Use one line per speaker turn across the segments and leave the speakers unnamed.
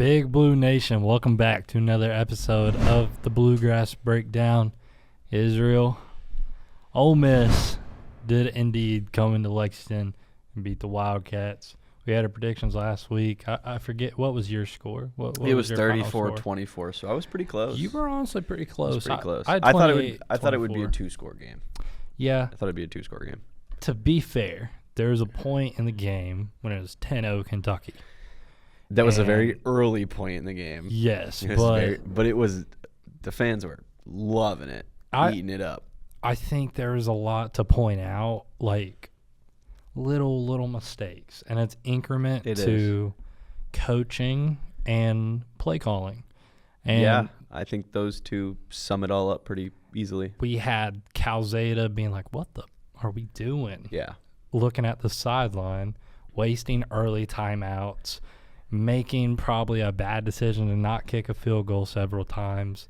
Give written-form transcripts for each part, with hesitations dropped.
Big Blue Nation, welcome back to another episode of the Bluegrass Breakdown. Israel, Ole Miss did indeed come into Lexington and beat the Wildcats. We had our predictions last week. I forget, what was your score? What
it was
your
34-24, so I was pretty close.
You were honestly pretty close.
I was pretty close.
I
thought it would be a two-score game.
Yeah.
I thought it'd be a two-score game.
To be fair, there was a point in the game when it was 10-0 Kentucky.
That was a very early point in the game.
Yes,
but it was the fans were loving it, eating it up.
I think there was a lot to point out, like little mistakes, and it's increment to coaching and play calling. And
yeah, I think those two sum it all up pretty easily.
We had Calzada being like, "What the are we doing?"
Yeah,
looking at the sideline, wasting early timeouts. Making probably a bad decision to not kick a field goal several times.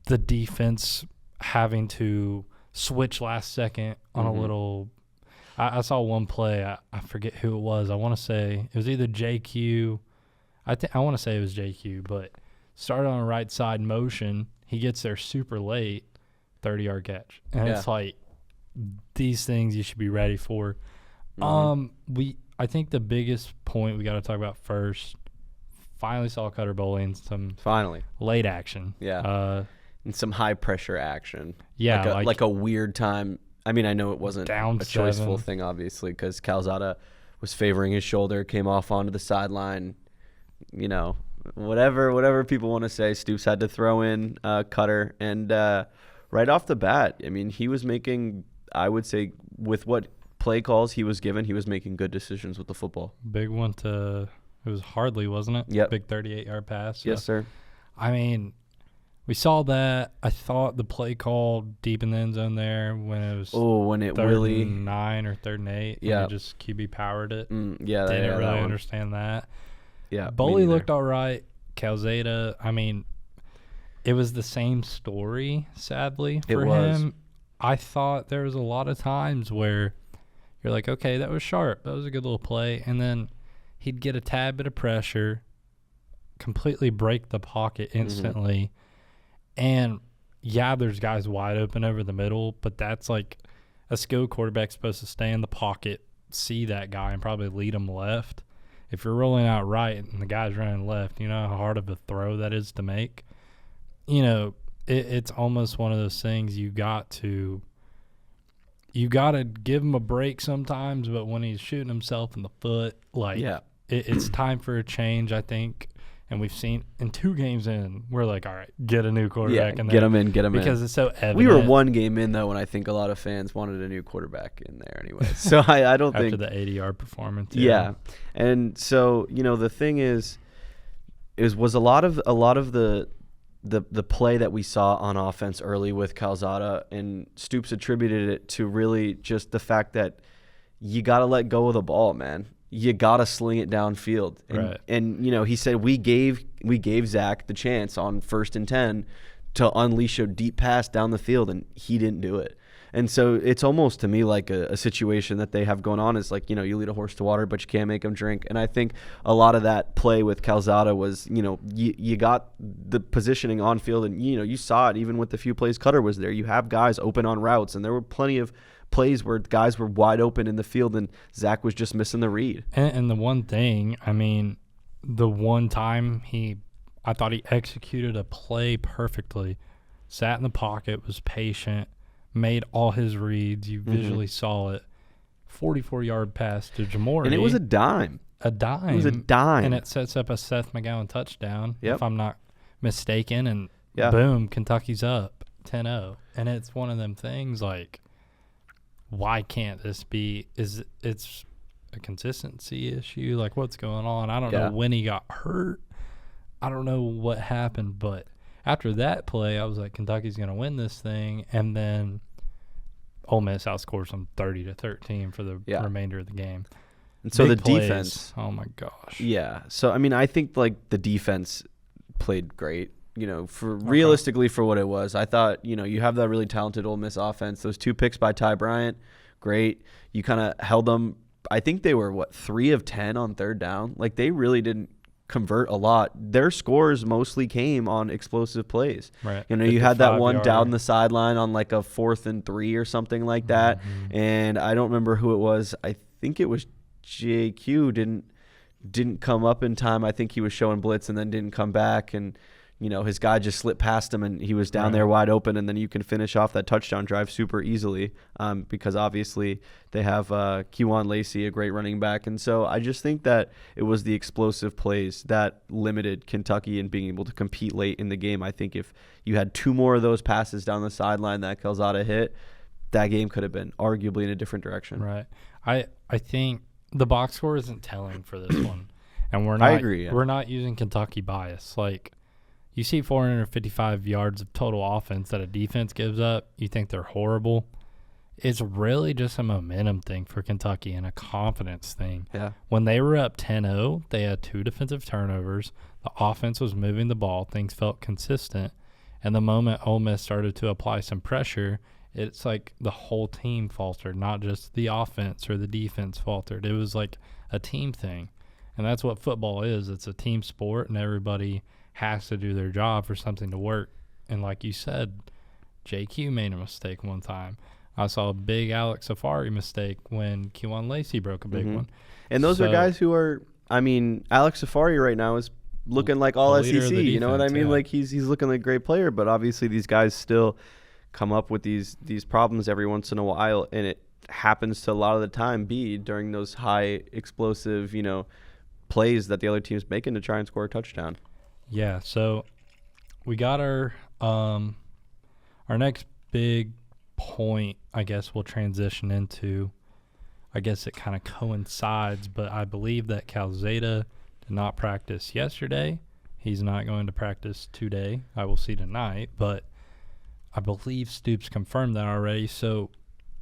The defense having to switch last second on a little – I saw one play. I forget who it was. I want to say it was either JQ. I want to say it was JQ, but started on the right side motion. He gets there super late, 30-yard catch. And it's like these things you should be ready for. I think the biggest point we got to talk about first, finally saw Cutter Boley in some late action.
Yeah. And some high-pressure action.
Yeah.
Like a weird time. I mean, I know it wasn't
down
a choiceful thing, obviously, because Calzada was favoring his shoulder, came off onto the sideline. You know, whatever people want to say, Stoops had to throw in Cutter. And right off the bat, I mean, he was making, I would say, with what – play calls he was given, he was making good decisions with the football.
Big one it was Hardley, wasn't it?
Yep.
Big 38-yard pass.
Yes, sir.
I mean, we saw that. I thought the play call deep in the end zone there when it was third and 9 or third and 8.
Yeah.
Just QB powered it.
Didn't
really understand that.
Yeah.
Boley looked all right. Calzada, I mean, it was the same story, sadly, for him. I thought there was a lot of times where you're like, okay, that was sharp. That was a good little play. And then he'd get a tad bit of pressure, completely break the pocket instantly. And, yeah, there's guys wide open over the middle, but that's like a skilled quarterback's supposed to stay in the pocket, see that guy, and probably lead him left. If you're rolling out right and the guy's running left, you know how hard of a throw that is to make? You know, it's almost one of those things you got to give him a break sometimes, but when he's shooting himself in the foot, it's time for a change, I think. And we've seen in 2 games in, we're like, all right, get a new quarterback in there.
Get him in.
Because it's so evident.
We were 1 game in, though, and I think a lot of fans wanted a new quarterback in there anyway. So I don't think.
After the 80-yard performance.
Yeah. And so, you know, the thing was a lot of the play that we saw on offense early with Calzada, and Stoops attributed it to really just the fact that you got to let go of the ball, man. You got to sling it downfield. And you know, he said we gave Zach the chance on 1st and 10 to unleash a deep pass down the field, and he didn't do it. And so it's almost to me like a situation that they have going on is like, you know, you lead a horse to water, but you can't make him drink. And I think a lot of that play with Calzada was, you know, you got the positioning on field, and, you know, you saw it even with the few plays Cutter was there. You have guys open on routes, and there were plenty of plays where guys were wide open in the field, and Zach was just missing the read.
And the one thing, I mean, the one time I thought he executed a play perfectly, sat in the pocket, was patient, made all his reads. You visually saw it. 44-yard pass to Jamori.
And it was a dime.
It was
a dime.
And it sets up a Seth McGowan touchdown,
if
I'm not mistaken. And boom, Kentucky's up 10-0. And it's one of them things like, why can't this be? It's a consistency issue? Like, what's going on? I don't know when he got hurt. I don't know what happened, but after that play, I was like, Kentucky's going to win this thing. And then Ole Miss outscores them 30-13 for the remainder of the game.
And so
Big
the
plays.
defense.
Oh, my gosh.
Yeah. So, I mean, I think, like, the defense played great. You know, realistically for what it was. I thought, you know, you have that really talented Ole Miss offense. Those 2 picks by Ty Bryant, great. You kind of held them. I think they were, 3 of 10 on 3rd down? Like, they really didn't convert a lot. Their scores mostly came on explosive plays.
Right.
You know, you had that one
55-yard.
down the sideline on like a 4th and 3 or something like that. And I don't remember who it was. I think it was JQ didn't come up in time. I think he was showing blitz and then didn't come back, and you know, his guy just slipped past him and he was down there wide open, and then you can finish off that touchdown drive super easily because obviously they have Kewan Lacey, a great running back. And so I just think that it was the explosive plays that limited Kentucky in being able to compete late in the game. I think if you had 2 more of those passes down the sideline that Calzada hit, that game could have been arguably in a different direction.
Right. I think the box score isn't telling for this one. And we're not,
I agree, yeah.
We're not using Kentucky bias. Like, you see 455 yards of total offense that a defense gives up, you think they're horrible. It's really just a momentum thing for Kentucky and a confidence thing.
Yeah.
When they were up 10-0, they had 2 defensive turnovers. The offense was moving the ball. Things felt consistent. And the moment Ole Miss started to apply some pressure, it's like the whole team faltered, not just the offense or the defense faltered. It was like a team thing. And that's what football is. It's a team sport, and everybody has to do their job for something to work. And like you said, JQ made a mistake one time. I saw a big Alex Safari mistake when Kewan Lacey broke a big one.
And those are guys who are, I mean, Alex Safari right now is looking like all SEC. You know what I mean? Yeah. Like he's looking like a great player, but obviously these guys still come up with these problems every once in a while, and it happens to a lot of the time be during those high explosive, you know, plays that the other team's making to try and score a touchdown.
Yeah, so we got our next big point, I guess we'll transition into. I guess it kind of coincides, but I believe that Calzada did not practice yesterday. He's not going to practice today. I will see tonight, but I believe Stoops confirmed that already. So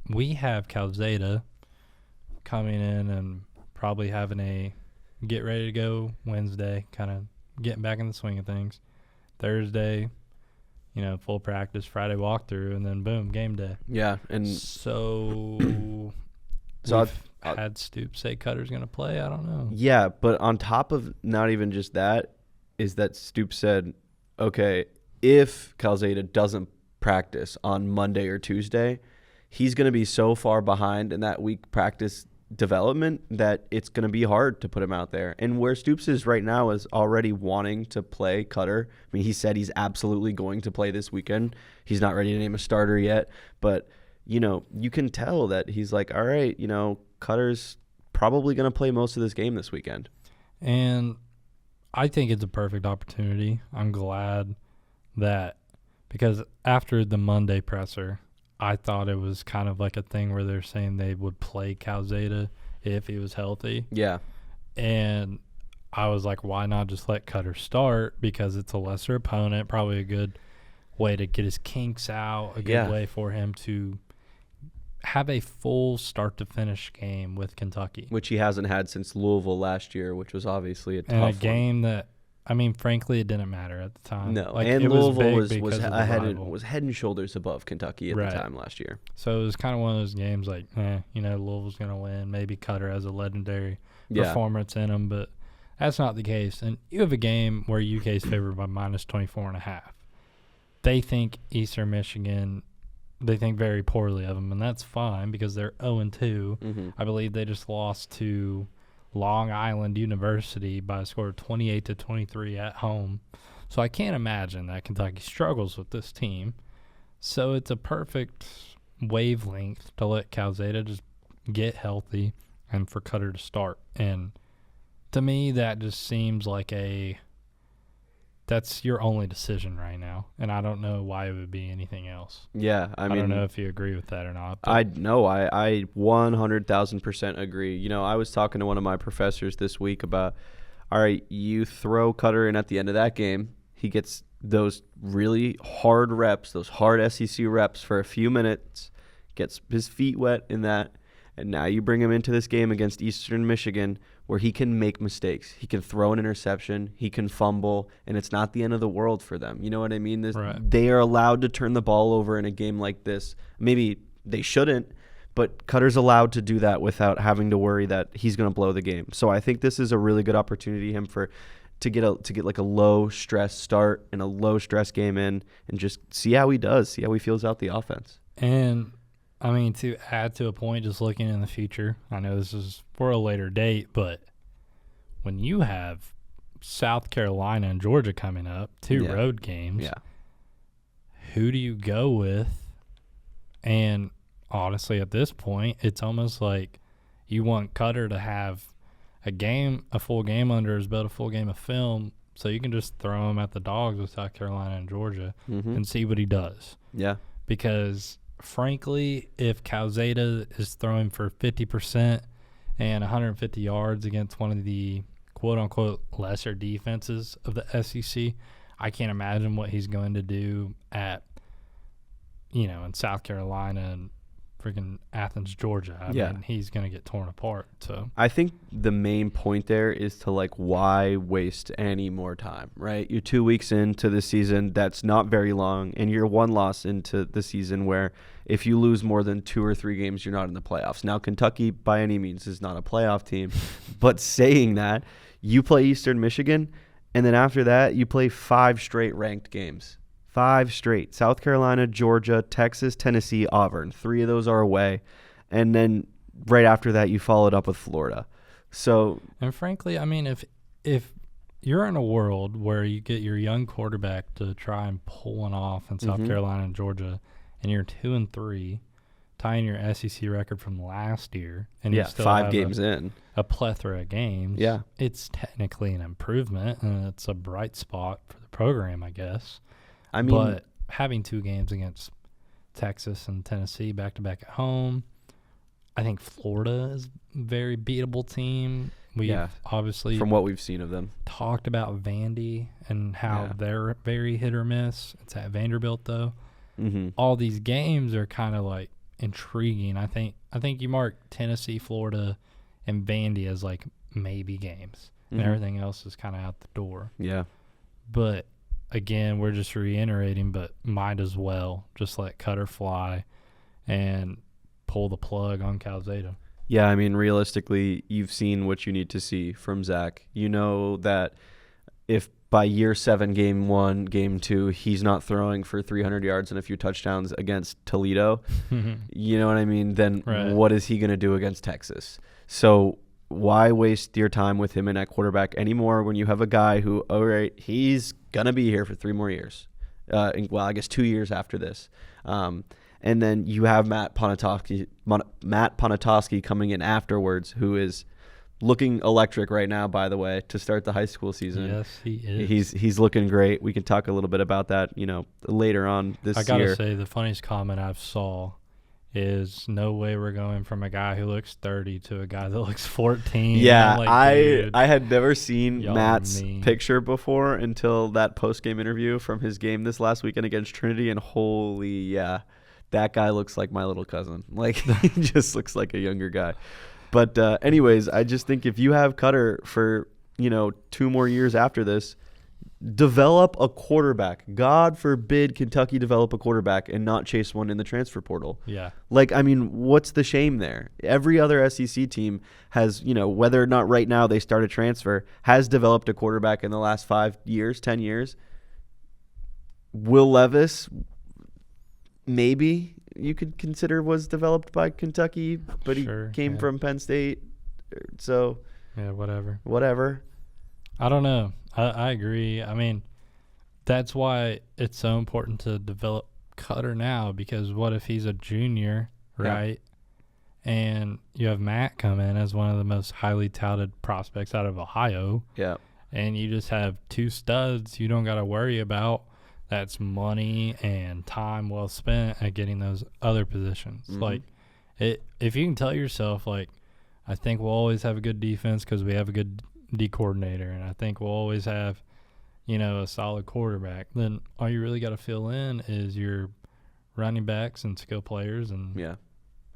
we have Calzada coming in and probably having a get ready to go Wednesday, kind of getting back in the swing of things. Thursday, you know, full practice, Friday walkthrough, and then boom, game day.
Yeah, and
so we've had Stoops say Cutter's going to play. I don't know.
Yeah, but on top of not even just that is that Stoops said, okay, if Calzada doesn't practice on Monday or Tuesday, he's going to be so far behind in that week practice development that it's going to be hard to put him out there. And where Stoops is right now is already wanting to play Cutter. I mean, he said he's absolutely going to play this weekend. He's not ready to name a starter yet, but you know, you can tell that he's like, all right, you know, Cutter's probably going to play most of this game this weekend.
And I think it's a perfect opportunity. I'm glad that, because after the Monday presser, I thought it was kind of like a thing where they're saying they would play Calzada if he was healthy.
Yeah.
And I was like, why not just let Cutter start? Because it's a lesser opponent, probably a good way to get his kinks out, a good way for him to have a full start-to-finish game with Kentucky.
Which he hasn't had since Louisville last year, which was obviously a tough
one.
one.
And a game that, I mean, frankly, it didn't matter at the time.
No,
like,
and Louisville was head and shoulders above Kentucky at the time last year.
So it was kind of one of those games like, you know, Louisville's going to win. Maybe Cutter has a legendary performance in him, but that's not the case. And you have a game where UK is favored by minus 24.5. They think Eastern Michigan, they think very poorly of them, and that's fine because they're 0-2.
Mm-hmm.
I believe they just lost to Long Island University by a score of 28-23 at home. So I can't imagine that Kentucky struggles with this team. So it's a perfect wavelength to let Calzada just get healthy and for Cutter to start. And to me, that just seems like that's your only decision right now. And I don't know why it would be anything else.
Yeah, I mean,
I don't know if you agree with that or not.
I 100,000% agree. You know, I was talking to one of my professors this week about, all right, you throw Cutter in at the end of that game. He gets those really hard reps, those hard SEC reps for a few minutes, gets his feet wet in that, and now you bring him into this game against Eastern Michigan where he can make mistakes. He can throw an interception. He can fumble, and it's not the end of the world for them. You know what I mean? They are allowed to turn the ball over in a game like this. Maybe they shouldn't, but Cutter's allowed to do that without having to worry that he's going to blow the game. So I think this is a really good opportunity to get like a low stress start and a low stress game in, and just see how he does, see how he feels out the offense.
And I mean, to add to a point, just looking in the future, I know this is for a later date, but when you have South Carolina and Georgia coming up, two road games, who do you go with? And honestly, at this point, it's almost like you want Cutter to have a full game under his belt, a full game of film, so you can just throw him at the dogs with South Carolina and Georgia and see what he does.
Yeah.
Because, frankly, if Calzada is throwing for 50% and 150 yards against one of the quote-unquote lesser defenses of the SEC, I can't imagine what he's going to do at, in South Carolina and freaking Athens, Georgia. I mean, he's going to get torn apart. So
I think the main point there is to, like, why waste any more time, right? You're 2 weeks into the season. That's not very long. And you're one loss into the season where if you lose more than 2 or 3 games, you're not in the playoffs. Now, Kentucky, by any means, is not a playoff team. But saying that, you play Eastern Michigan, and then after that, you play 5 straight ranked games. 5 straight. South Carolina, Georgia, Texas, Tennessee, Auburn. 3 of those are away. And then right after that, you followed up with Florida. So,
and frankly, I mean, if you're in a world where you get your young quarterback to try and pull one off in South Carolina and Georgia, and you're 2-3, tying your SEC record from last year, and you still
5
have
games in,
a plethora of games, it's technically an improvement, and it's a bright spot for the program, I guess. I mean, but having 2 games against Texas and Tennessee back-to-back at home, I think Florida is a very beatable team. We've obviously,
from what we've seen of them,
talked about Vandy and how they're very hit or miss. It's at Vanderbilt, though. All these games are kind of like intriguing. I think you mark Tennessee, Florida, and Vandy as like maybe games, and everything else is kind of out the door. Yeah, but again, we're just reiterating, but might as well just let Cutter fly and pull the plug on Calzada.
Yeah, I mean, realistically, you've seen what you need to see from Zach. You know that if by year 7, game 1, game 2, he's not throwing for 300 yards and a few touchdowns against Toledo, you know what I mean, then what is he going to do against Texas? So why waste your time with him in at quarterback anymore when you have a guy who, all right, he's going to be here for 3 more years. Well, I guess 2 years after this. And then you have Matt Ponatowski coming in afterwards, who is looking electric right now, by the way, to start the high school season.
Yes, he is.
He's looking great. We can talk a little bit about that, later on this year.
I gotta say, the funniest comment I've saw is no way we're going from a guy who looks 30 to a guy that looks 14.
Yeah,
like,
I had never seen Matt's picture before until that post-game interview from his game this last weekend against Trinity, and that guy looks like my little cousin. Like, he just looks like a younger guy. But anyways, I just think if you have Cutter for, 2 more years after this, develop a quarterback. God forbid Kentucky develop a quarterback and not chase one in the transfer portal. Yeah. Like, I mean, what's the shame there? Every other SEC team has, whether or not right now they start a transfer, has developed a quarterback in the last 5 years, 10 years. Will Levis, maybe you could consider, was developed by Kentucky, but he came from Penn State. So,
yeah, whatever.
I
don't know. I agree. I mean, that's why it's so important to develop Cutter now, because what if he's a junior, right? Yeah. And you have Matt come in as one of the most highly touted prospects out of Ohio. Yeah. And you just have 2 studs you don't got to worry about. That's money and time well spent at getting those other positions. Like, if you can tell yourself, like, I think we'll always have a good defense because we have a good D coordinator, and I think we'll always have, a solid quarterback, then all you really got to fill in is your running backs and skill players and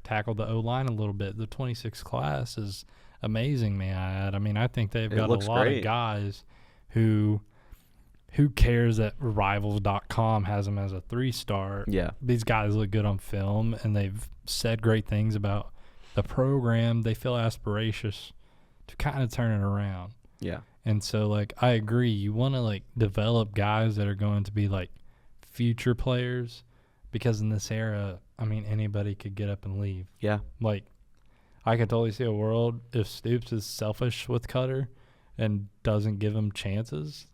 tackle the O-line a little bit. The 26 class is amazing, may I add. I mean, I think they've got a lot of guys who cares that Rivals.com has them as a 3-star. Yeah. These guys look good on film, and they've said great things about the program. They feel aspiracious to kind of turn it around.
Yeah.
And so, like, I agree. You want to, like, develop guys that are going to be, like, future players because in this era, I mean, anybody could get up and leave.
Yeah.
Like, I could totally see a world if Stoops is selfish with Cutter and doesn't give him chances.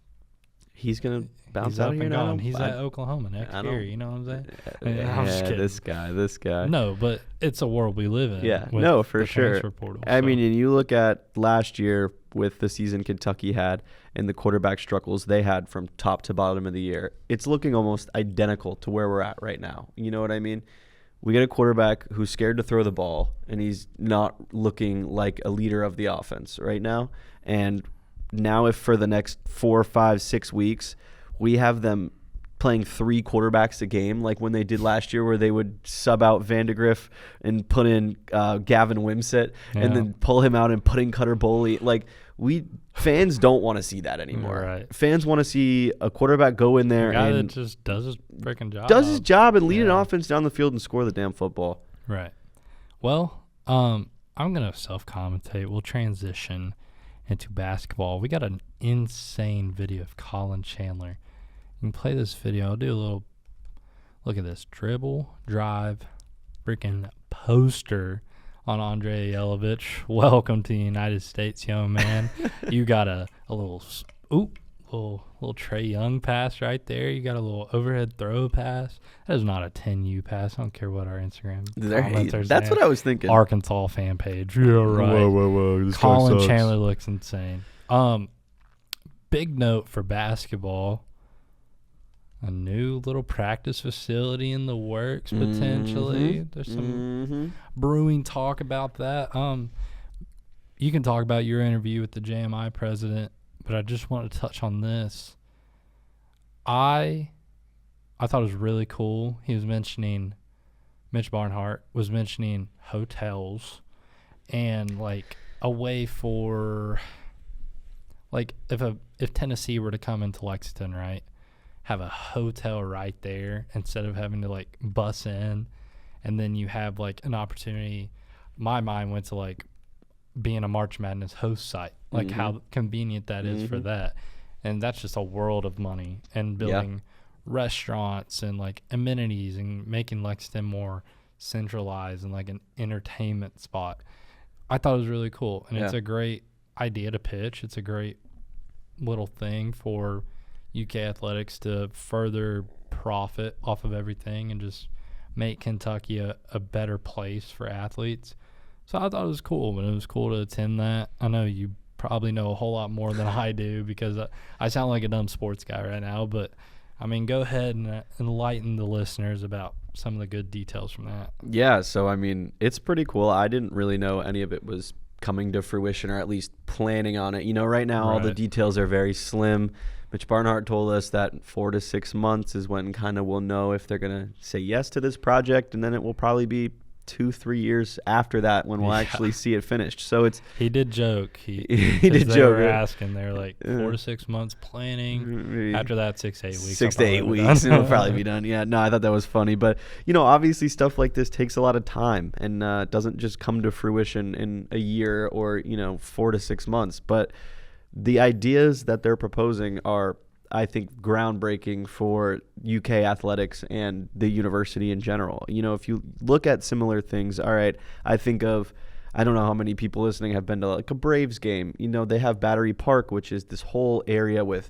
He's going to bounce
He's
out
up
of here
and
now.
gone. He's at Oklahoma next year. You know what I'm saying? I'm just kidding.
This guy.
No, but it's a world we live in.
Yeah, no, for sure. I mean, and you look at last year with the season Kentucky had and the quarterback struggles they had from top to bottom of the year, it's looking almost identical to where we're at right now. You know what I mean? We get a quarterback who's scared to throw the ball, and he's not looking like a leader of the offense right now. And now if for the next 4, 5, 6 weeks we have them playing 3 quarterbacks a game like when they did last year where they would sub out Vandegrift and put in Gavin Wimsatt and then pull him out and put in Cutter Boley. Like, fans don't want to see that anymore.
Right.
Fans want to see a quarterback go in there
and
that
just does his freaking job.
Does his job and lead an offense down the field and score the damn football.
Right. Well, I'm going to self-commentate. We'll transition into basketball. We got an insane video of Colin Chandler. You can play this video. I'll do a little look at this. Dribble, drive, freaking poster on Andre Yelovich. Welcome to the United States, young man. You got a little Trey Young pass right there. You got a little overhead throw pass. That is not a 10U pass. I don't care what our Instagram commenters
That's what I was thinking.
Arkansas fan page. Yeah, right.
Whoa.
Colin Chandler looks insane. Big note for basketball. A new little practice facility in the works potentially. There's some brewing talk about that. You can talk about your interview with the JMI president, but I just want to touch on this. I thought it was really cool. He was mentioning, Mitch Barnhart was mentioning hotels and like a way for, like if Tennessee were to come into Lexington, right? Have a hotel right there instead of having to like bus in, and then you have like an opportunity. My mind went to like being a March Madness host site, like how convenient that is for that. And that's just a world of money and building restaurants and like amenities and making Lexington more centralized and like an entertainment spot. I thought it was really cool. And it's a great idea to pitch. It's a great little thing for UK athletics to further profit off of everything and just make Kentucky a better place for athletes. So I thought it was cool, and it was cool to attend that. I know you probably know a whole lot more than I do because I sound like a dumb sports guy right now, but I mean, go ahead and enlighten the listeners about some of the good details from that.
Yeah, so I mean, it's pretty cool. I didn't really know any of it was coming to fruition or at least planning on it. You know, right now all the details are very slim. Mitch Barnhart told us that 4 to 6 months is when kind of we'll know if they're going to say yes to this project, and then it will probably be 2-3 years after that when we'll actually see it finished. So it's
he did joke. He
did
they
joke.
Were asking, they're like 4 to 6 months planning. After that, 6 to 8 weeks.
6 to 8 weeks, it'll probably be done. Yeah, no, I thought that was funny, but you know, obviously stuff like this takes a lot of time and doesn't just come to fruition in a year or 4 to 6 months. But the ideas that they're proposing are, I think, groundbreaking for UK athletics and the university in general. You know, if you look at similar things, all right, I think of, I don't know how many people listening have been to like a Braves game. You know, they have Battery Park, which is this whole area with,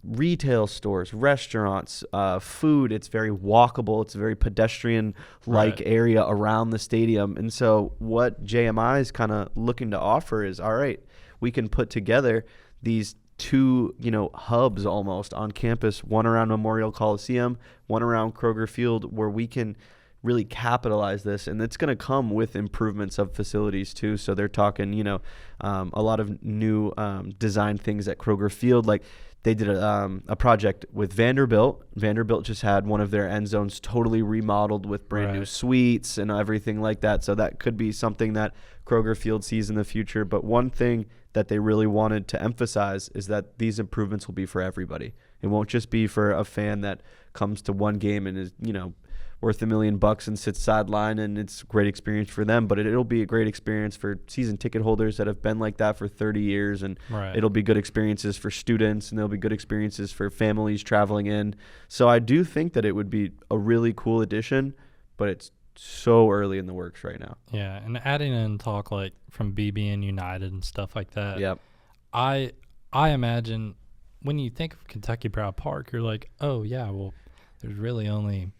retail stores, restaurants, food. It's very walkable. It's a very pedestrian-like area around the stadium. And so what JMI is kind of looking to offer is, all right, we can put together these 2, hubs almost on campus, one around Memorial Coliseum, one around Kroger Field, where we can really capitalize this. And it's going to come with improvements of facilities too. So they're talking, a lot of new design things at Kroger Field. Like they did a project with Vanderbilt. Vanderbilt just had one of their end zones totally remodeled with brand new suites and everything like that. So that could be something that Kroger Field sees in the future. But one thing that they really wanted to emphasize is that these improvements will be for everybody. It won't just be for a fan that comes to one game and is, worth $1 million and sits sideline, and it's a great experience for them. But it'll be a great experience for season ticket holders that have been like that for 30 years, and it'll be good experiences for students, and there'll be good experiences for families traveling in. So I do think that it would be a really cool addition, but it's so early in the works right now.
Yeah, and adding in talk like from BBN United and stuff like that.
Yep.
I imagine when you think of Kentucky Proud Park, you're like, oh yeah, well, there's really only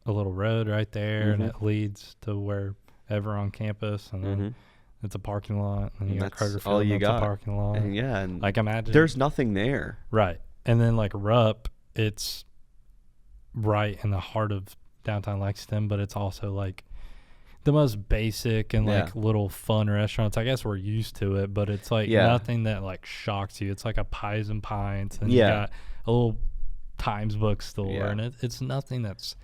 a little road right there, and it leads to wherever on campus, and then it's a parking lot, and you got Kroger Field,
all you got.
A parking lot.
And and
like imagine
there's nothing there.
Right, and then like Rupp, it's right in the heart of downtown Lexington, but it's also like the most basic and like little fun restaurants. I guess we're used to it, but it's like nothing that like shocks you. It's like a Pies and Pints, and you got a little Times bookstore, and it's nothing that's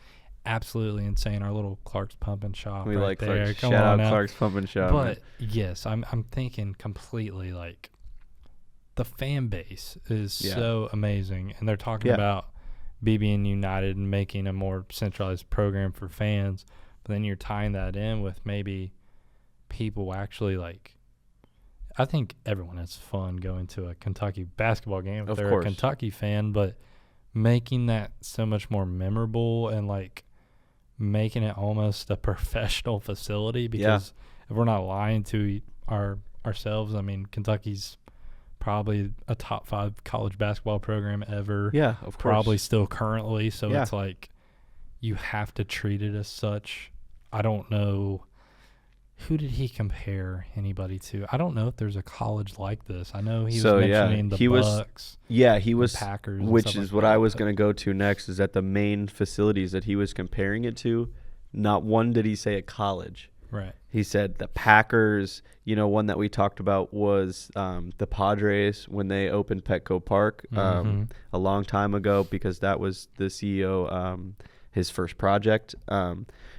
absolutely insane. Our little Clark's Pump and Shop
We
right
like
there.
Clark's. Shout out Clark's Pump and Shop.
But yes, I'm thinking completely like the fan base is so amazing, and they're talking about BBN United and making a more centralized program for fans. But then you're tying that in with maybe people actually like, I think everyone has fun going to a Kentucky basketball game if they're a Kentucky fan, but making that so much more memorable and like making it almost a professional facility, because if we're not lying to ourselves, I mean, Kentucky's probably a top 5 college basketball program ever.
Yeah, of course.
Probably still currently. So it's like you have to treat it as such. I don't know. Who did he compare anybody to? I don't know if there's a college like this. I know he was mentioning the Bucks.
He was
Packers,
which is what I was going to go to next, is that the main facilities that he was comparing it to, not one did he say a college.
Right.
He said the Packers, one that we talked about was the Padres when they opened Petco Park a long time ago, because that was the CEO, his first project.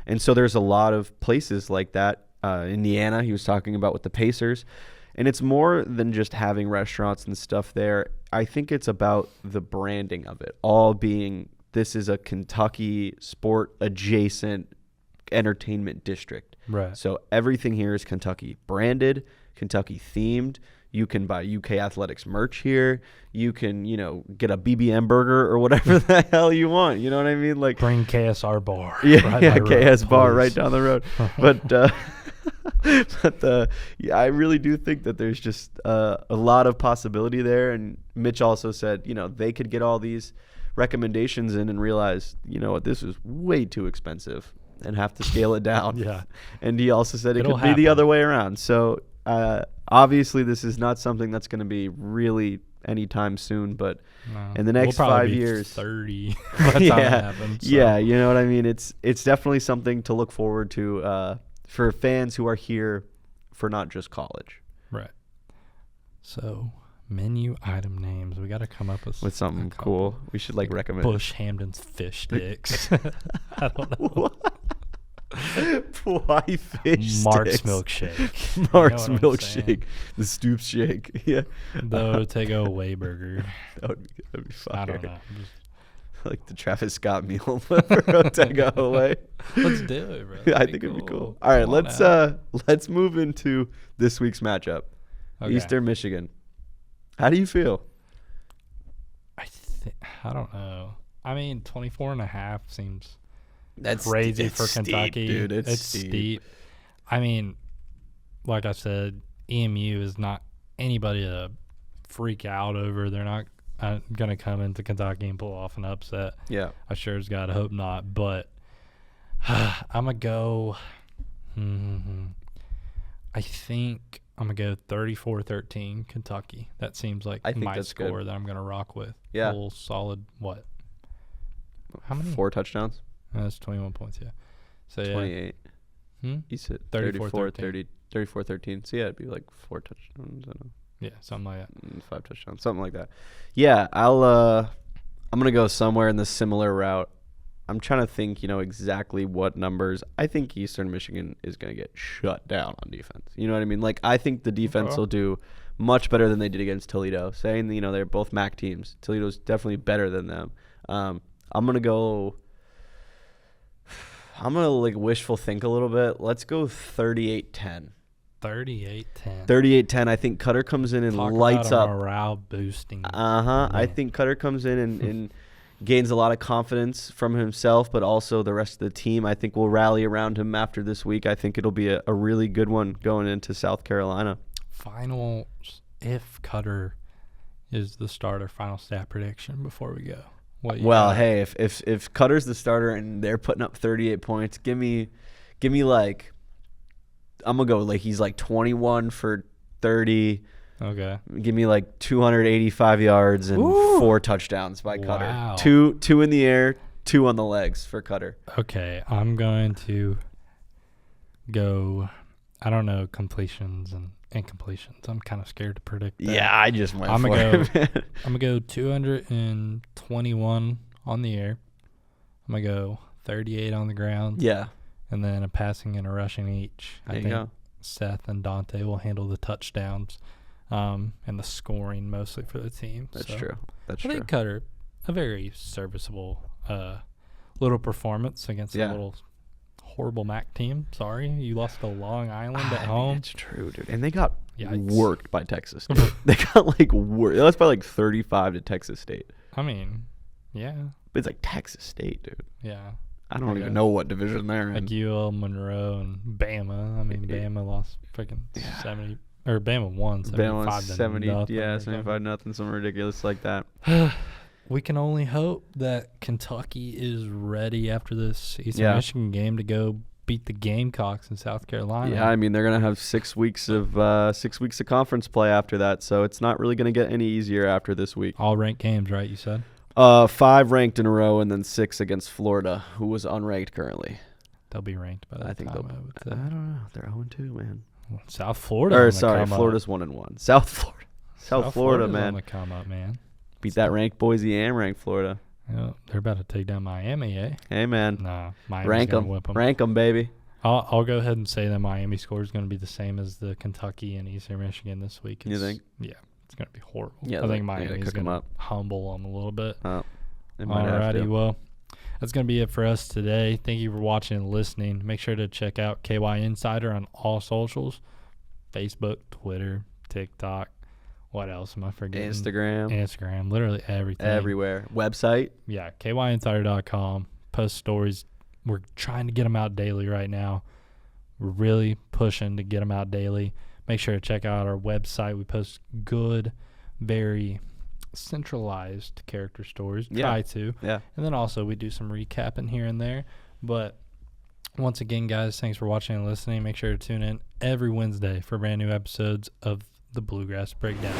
And so there's a lot of places like that. Indiana, he was talking about with the Pacers. And it's more than just having restaurants and stuff there. I think it's about the branding of it, all being this is a Kentucky sport adjacent entertainment district.
Right.
So everything here is Kentucky branded, Kentucky themed. You can buy UK Athletics merch here. You can, get a BBM burger or whatever the hell you want. You know what I mean? Like,
bring KSR bar.
KS bar right down the road. But I really do think that there's just a lot of possibility there. And Mitch also said, they could get all these recommendations in and realize, what, this is way too expensive and have to scale it down. And he also said it could be the other way around. So obviously this is not something that's going to be really anytime soon, but in the next 5 years,
30 by the time it happens. So.
Yeah, you know what I mean? It's definitely something to look forward to for fans who are here for not just college.
Right. So menu item names. We got to come up with
something cool. We should recommend
Bush Hamden's fish sticks. I don't know.
What? Why fish
Mark's
sticks?
milkshake.
Mark's milkshake. The Stoops shake. Yeah.
The Otego Way burger.
That'd be fire.
I don't know.
Like the Travis Scott meal for Otego Way.
Let's do it, bro.
I think it'd be cool. All right, let's move into this week's matchup. Okay. Eastern Michigan. How do you feel?
I don't know. I mean, 24.5 seems
that's
crazy for
steep,
Kentucky.
Dude, it's
steep. I mean, like I said, EMU is not anybody to freak out over. They're not going to come into Kentucky and pull off an upset.
Yeah.
I sure as God hope not. But I'm going to go I think I'm going to go 34-13 Kentucky. That seems like my score good. That I'm going to rock with.
Yeah.
Full solid, what? How many?
4 touchdowns.
That's 21 points, yeah. So
28. You said 34-13. So, yeah, it'd be like 4 touchdowns. I don't know.
Yeah, something like that.
5 touchdowns, something like that. Yeah, I'm going to go somewhere in the similar route. I'm trying to think, exactly what numbers. I think Eastern Michigan is going to get shut down on defense. You know what I mean? Like, I think the defense will do much better than they did against Toledo. Saying, they're both MAC teams. Toledo's definitely better than them. I'm going to go I'm going to like wishful think a little bit. Let's go 38-10.
38-10.
38-10. I think Cutter comes in and
Talk
lights
about
up.
a morale boosting.
I think Cutter comes in and gains a lot of confidence from himself, but also the rest of the team. I think we'll rally around him after this week. I think it'll be a really good one going into South Carolina.
Final, if Cutter is the starter, final stat prediction before we go.
Hey, if Cutter's the starter and they're putting up 38 points, give me like, I'm gonna go like he's like 21 for 30.
Okay.
Give me like 285 yards and 4 touchdowns by Cutter.
Wow.
Two in the air, 2 on the legs for Cutter.
Okay, I'm going to go. I don't know completions and incompletions. I'm kind of scared to predict that.
Yeah, I just went for it.
I'm gonna go 221 on the air. I'm gonna go 38 on the ground.
Yeah.
And then a passing and a rushing each.
There you go.
Seth and Dante will handle the touchdowns and the scoring mostly for the team.
That's
so
true.
I think Cutter, a very serviceable little performance against a little horrible MAC team. Sorry, you lost to Long Island at home.
That's true, dude. And they got
Yikes.
worked by Texas State. They got like worked. That's by like 35 to Texas State.
I mean, yeah.
But it's like Texas State, dude.
Yeah.
I don't even know what division they're in.
Like UL, Monroe, and Bama. I mean, Bama lost freaking 70, or Bama won 75 to
70,
nothing.
yeah, 75-0, something ridiculous like that.
We can only hope that Kentucky is ready after this Eastern Michigan game to go beat the Gamecocks in South Carolina.
Yeah, I mean they're gonna have 6 weeks of conference play after that, so it's not really gonna get any easier after this week.
All ranked games, right? You said
5 ranked in a row, and then 6 against Florida, who was unranked currently.
They'll be ranked by that
I think
time.
I don't know. They're 0-2, man.
South Florida.
Florida's 1-1. South Florida, man.
On the come up, man.
Beat that ranked Boise and ranked Florida.
Yeah, they're about to take down Miami, eh?
Hey, man.
Nah, Miami's
rank
gonna
them.
whip them.
Rank them, baby.
I'll go ahead and say that Miami score is going to be the same as the Kentucky and Eastern Michigan this week.
You think?
Yeah, it's going to be horrible.
Yeah,
I think Miami's going to humble them a little bit. Alrighty, well, that's going to be it for us today. Thank you for watching and listening. Make sure to check out KY Insider on all socials: Facebook, Twitter, TikTok. What else am I forgetting? Instagram, literally everything.
Everywhere. Website?
Yeah, kyinsider.com. Post stories. We're trying to get them out daily right now. We're really pushing to get them out daily. Make sure to check out our website. We post good, very centralized character stories. Try to.
Yeah.
And then also we do some recapping here and there. But once again, guys, thanks for watching and listening. Make sure to tune in every Wednesday for brand new episodes of the Bluegrass Breakdown.